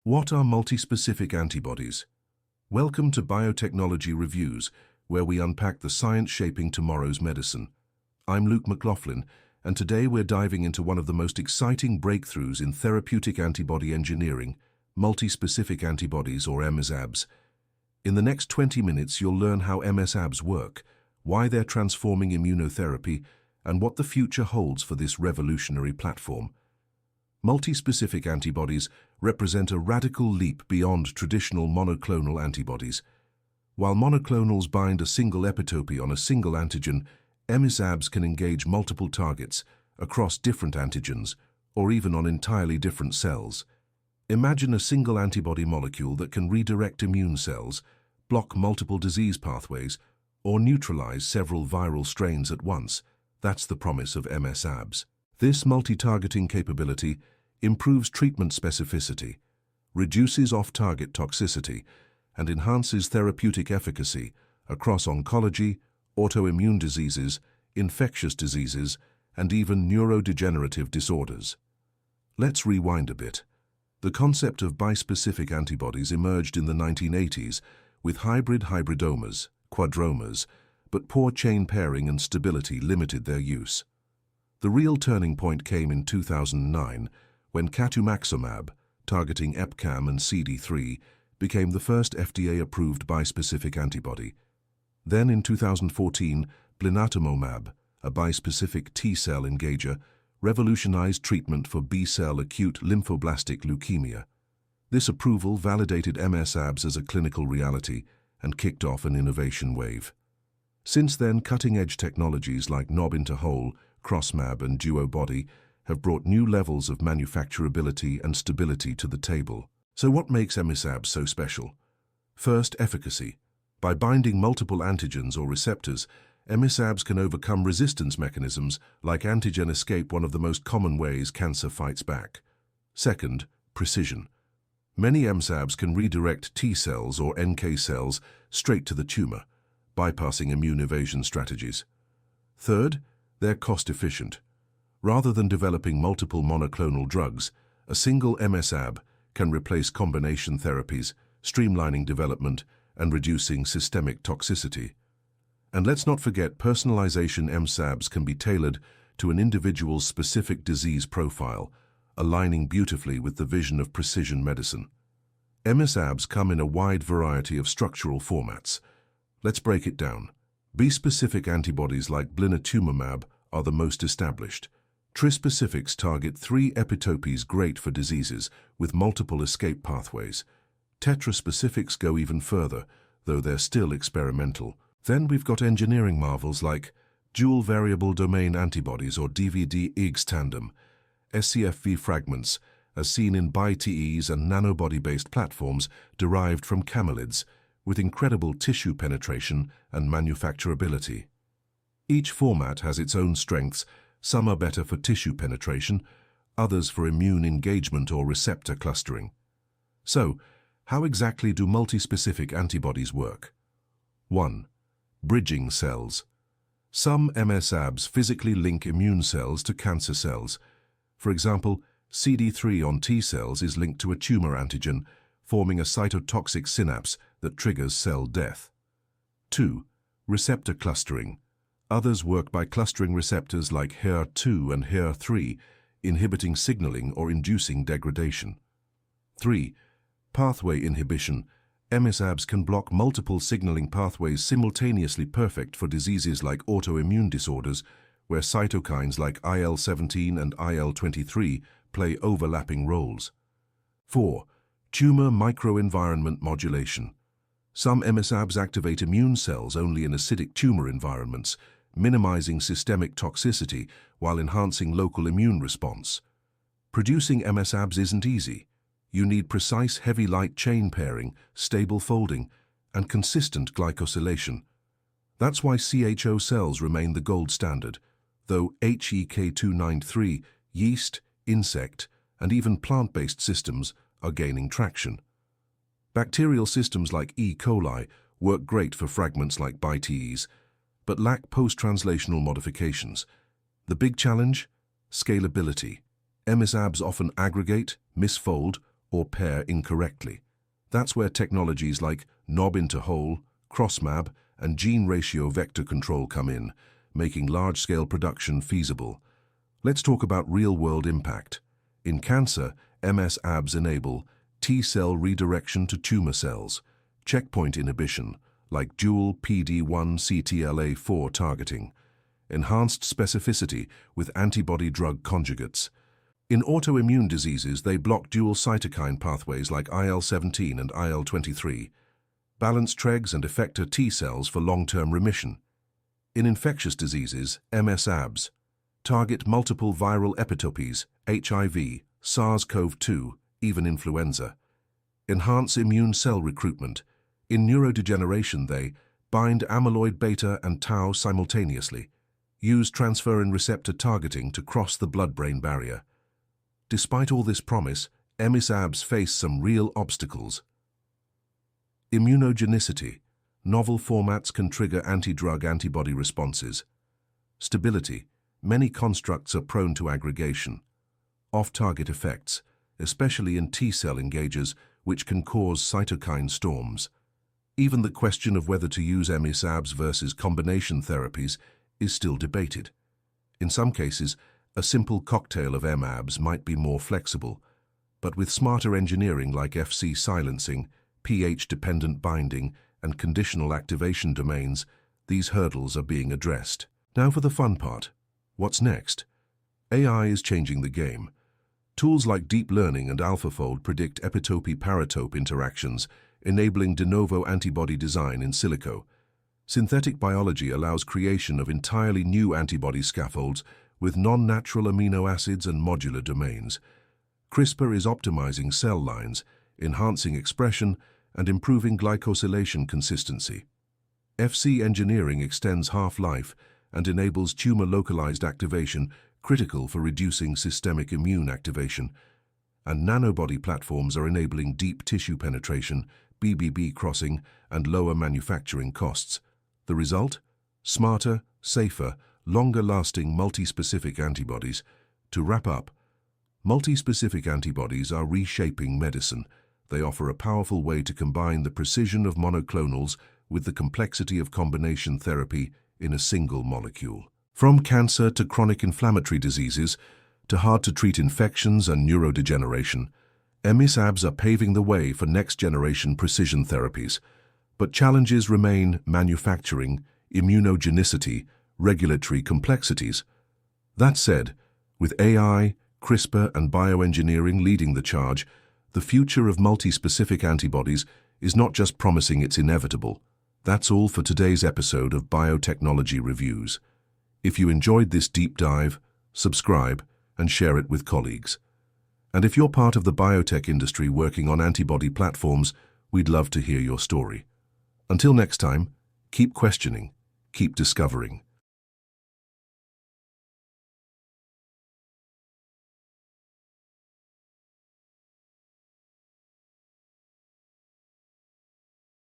What are multispecific antibodies? Welcome to Biotechnology Reviews, where we unpack the science shaping tomorrow's medicine. I'm Luke McLaughlin, and today we're diving into one of the most exciting breakthroughs in therapeutic antibody engineering, multispecific antibodies or msAbs. In the next 20 minutes, you'll learn how msAbs work, why they're transforming immunotherapy, and what the future holds for this revolutionary platform. Multispecific antibodies represent a radical leap beyond traditional monoclonal antibodies. While monoclonals bind a single epitope on a single antigen, msAbs can engage multiple targets across different antigens or even on entirely different cells. Imagine a single antibody molecule that can redirect immune cells, block multiple disease pathways, or neutralize several viral strains at once. That's the promise of msAbs. This multi-targeting capability improves treatment specificity, reduces off-target toxicity, and enhances therapeutic efficacy across oncology, autoimmune diseases, infectious diseases, and even neurodegenerative disorders. Let's rewind a bit. The concept of bispecific antibodies emerged in the 1980s with hybridoma, quadromas, but poor chain pairing and stability limited their use. The real turning point came in 2009 when catumaxomab, targeting EpCAM and CD3, became the first FDA-approved bispecific antibody. Then in 2014, blinatumomab, a bispecific T-cell engager, revolutionized treatment for B-cell acute lymphoblastic leukemia. This approval validated msAbs as a clinical reality and kicked off an innovation wave. Since then, cutting-edge technologies like knob-into-hole, CrossMab, and DuoBody have brought new levels of manufacturability and stability to the table. So what makes msAbs so special? First, efficacy. By binding multiple antigens or receptors, msAbs can overcome resistance mechanisms like antigen escape, one of the most common ways cancer fights back. Second, precision. Many msAbs can redirect T cells or NK cells straight to the tumor, bypassing immune evasion strategies. Third, they're cost-efficient. Rather than developing multiple monoclonal drugs, a single msAb can replace combination therapies, streamlining development and reducing systemic toxicity. And let's not forget, personalization. msAbs can be tailored to an individual's specific disease profile, aligning beautifully with the vision of precision medicine. msAbs come in a wide variety of structural formats. Let's break it down. Bispecific antibodies like blinatumomab are the most established. Trispecifics target 3 epitopes, great for diseases with multiple escape pathways. Tetraspecifics go even further, though they're still experimental. Then we've got engineering marvels like dual variable domain antibodies or DVD-IGS tandem, scFv fragments, as seen in BiTEs and nanobody-based platforms derived from camelids, with incredible tissue penetration and manufacturability. Each format has its own strengths. Some are better for tissue penetration, others for immune engagement or receptor clustering. So, how exactly do multispecific antibodies work? 1. Bridging cells. Some msAbs physically link immune cells to cancer cells. For example, CD3 on T cells is linked to a tumor antigen, forming a cytotoxic synapse that triggers cell death. 2. Receptor clustering. Others work by clustering receptors like HER2 and HER3, inhibiting signaling or inducing degradation. 3. Pathway inhibition. msAbs can block multiple signaling pathways simultaneously, perfect for diseases like autoimmune disorders, where cytokines like IL-17 and IL-23 play overlapping roles. 4. Tumor microenvironment modulation. Some msAbs activate immune cells only in acidic tumor environments, minimizing systemic toxicity while enhancing local immune response. Producing msAbs isn't easy. You need precise heavy light chain pairing, stable folding, and consistent glycosylation. That's why CHO cells remain the gold standard, though HEK293, yeast, insect, and even plant-based systems are gaining traction. Bacterial systems like E. coli work great for fragments like BiTEs, but lack post-translational modifications. The big challenge? Scalability. msAbs often aggregate, misfold, or pair incorrectly. That's where technologies like knob into whole, cross-mab, and gene ratio vector control come in, making large-scale production feasible. Let's talk about real-world impact. In cancer, msAbs enable T-cell redirection to tumor cells, checkpoint inhibition, like dual PD-1/CTLA-4 targeting, enhanced specificity with antibody-drug conjugates. In autoimmune diseases, they block dual cytokine pathways like IL-17 and IL-23, balance TREGs and effector T-cells for long-term remission. In infectious diseases, msAbs target multiple viral epitopes, HIV, SARS-CoV-2, even influenza. Enhance immune cell recruitment. In neurodegeneration, they bind amyloid beta and tau simultaneously, use transferrin receptor targeting to cross the blood-brain barrier. Despite all this promise, msAbs face some real obstacles. Immunogenicity. Novel formats can trigger anti-drug antibody responses. Stability. Many constructs are prone to aggregation. Off-target effects, especially in T-cell engagers, which can cause cytokine storms. Even the question of whether to use msAbs versus combination therapies is still debated. In some cases, a simple cocktail of mAbs might be more flexible, but with smarter engineering like Fc silencing, pH-dependent binding, and conditional activation domains, these hurdles are being addressed. Now for the fun part. What's next? AI is changing the game. Tools like deep learning and AlphaFold predict epitope-paratope interactions, enabling de novo antibody design in silico. Synthetic biology allows creation of entirely new antibody scaffolds with non-natural amino acids and modular domains. CRISPR is optimizing cell lines, enhancing expression, and improving glycosylation consistency. Fc engineering extends half-life and enables tumor-localized activation, critical for reducing systemic immune activation. And nanobody platforms are enabling deep tissue penetration, BBB crossing, and lower manufacturing costs. The result? Smarter, safer, longer-lasting multispecific antibodies. To wrap up, multispecific antibodies are reshaping medicine. They offer a powerful way to combine the precision of monoclonals with the complexity of combination therapy in a single molecule. From cancer to chronic inflammatory diseases to hard-to-treat infections and neurodegeneration, msAbs are paving the way for next-generation precision therapies. But challenges remain: manufacturing, immunogenicity, regulatory complexities. That said, with AI, CRISPR, and bioengineering leading the charge, the future of multispecific antibodies is not just promising, it's inevitable. That's all for today's episode of Biotechnology Reviews. If you enjoyed this deep dive, subscribe and share it with colleagues. And if you're part of the biotech industry working on antibody platforms, we'd love to hear your story. Until next time, keep questioning, keep discovering.